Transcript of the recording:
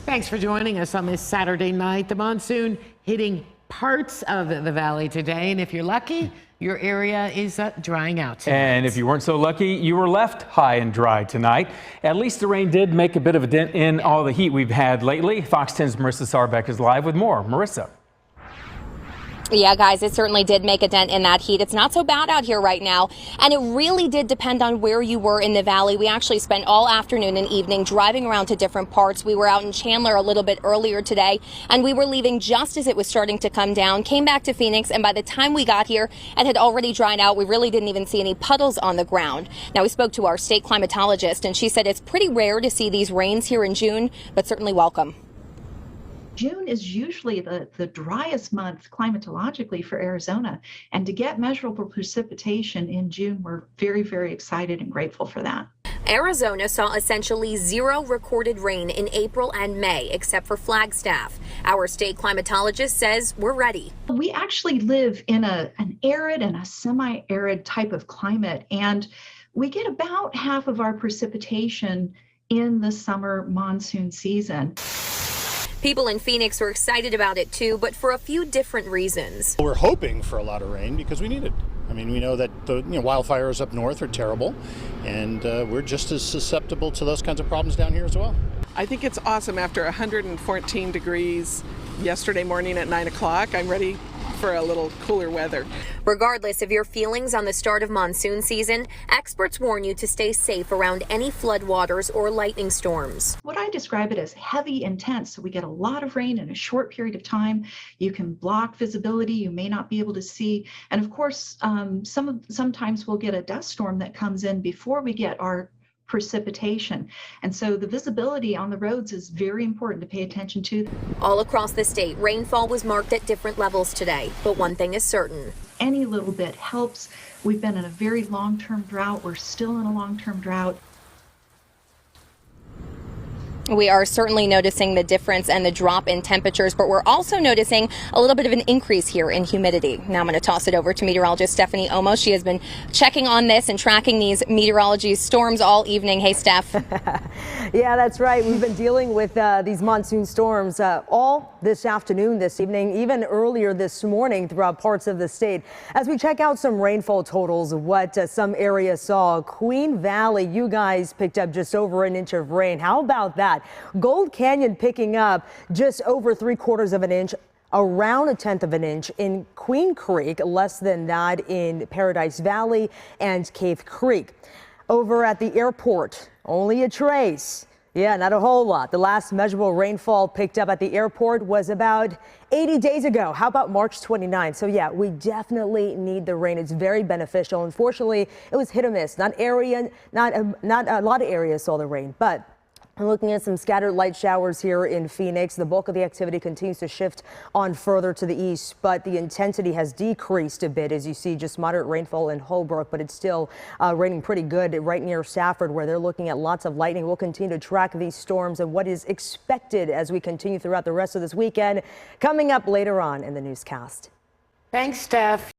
Thanks for joining us on this Saturday night. The monsoon hitting parts of the valley today, and if you're lucky, your area is drying out tonight. And if you weren't so lucky, you were left high and dry tonight. At least the rain did make a bit of a dent in all the heat we've had lately. Fox 10's Marissa Sarbeck is live with more. Marissa. Yeah, guys, it certainly did make a dent in that heat. It's not so bad out here right now, and it really did depend on where you were in the valley. We actually spent all afternoon and evening driving around to different parts. We were out in Chandler a little bit earlier today, and we were leaving just as it was starting to come down, came back to Phoenix, and by the time we got here, it had already dried out. We really didn't even see any puddles on the ground. Now, we spoke to our state climatologist, and she said it's pretty rare to see these rains here in June, but certainly welcome. June is usually the driest month climatologically for Arizona, and to get measurable precipitation in June, we're very, very excited and grateful for that. Arizona saw essentially zero recorded rain in April and May, except for Flagstaff. Our state climatologist says we're ready. We actually live in an arid and a semi-arid type of climate, and we get about half of our precipitation in the summer monsoon season. People in Phoenix are excited about it too, but for a few different reasons. We're hoping for a lot of rain because we need it. I mean, we know that the wildfires up north are terrible, and we're just as susceptible to those kinds of problems down here as well. I think it's awesome. After 114 degrees yesterday morning at 9 o'clock, I'm ready for a little cooler weather. Regardless of your feelings on the start of monsoon season, experts warn you to stay safe around any floodwaters or lightning storms. What I describe it as heavy intense, so we get a lot of rain in a short period of time. You can block visibility, you may not be able to see, and of course sometimes we'll get a dust storm that comes in before we get our precipitation, and so the visibility on the roads is very important to pay attention to. All across the state, rainfall was marked at different levels today, but one thing is certain. Any little bit helps. We've been in a very long-term drought. We're still in a long-term drought. We are certainly noticing the difference and the drop in temperatures, but we're also noticing a little bit of an increase here in humidity. Now I'm going to toss it over to meteorologist Stephanie Olmos. She has been checking on this and tracking these meteorology storms all evening. Hey, Steph. Yeah, that's right. We've been dealing with these monsoon storms all this afternoon, this evening, even earlier this morning throughout parts of the state. As we check out some rainfall totals of what some areas saw, Queen Valley, you guys picked up just over an inch of rain. How about that? Gold Canyon picking up just over 3/4 of an inch, around 1/10 of an inch in Queen Creek, less than that in Paradise Valley and Cave Creek. Over at the airport, only a trace. Yeah, not a whole lot. The last measurable rainfall picked up at the airport was about 80 days ago. How about March 29th? So yeah, we definitely need the rain. It's very beneficial. Unfortunately, it was hit or miss. Not a lot of areas saw the rain, but I'm looking at some scattered light showers here in Phoenix. The bulk of the activity continues to shift on further to the east, but the intensity has decreased a bit as you see just moderate rainfall in Holbrook, but it's still raining pretty good right near Safford where they're looking at lots of lightning. We'll continue to track these storms and what is expected as we continue throughout the rest of this weekend. Coming up later on in the newscast. Thanks, Steph.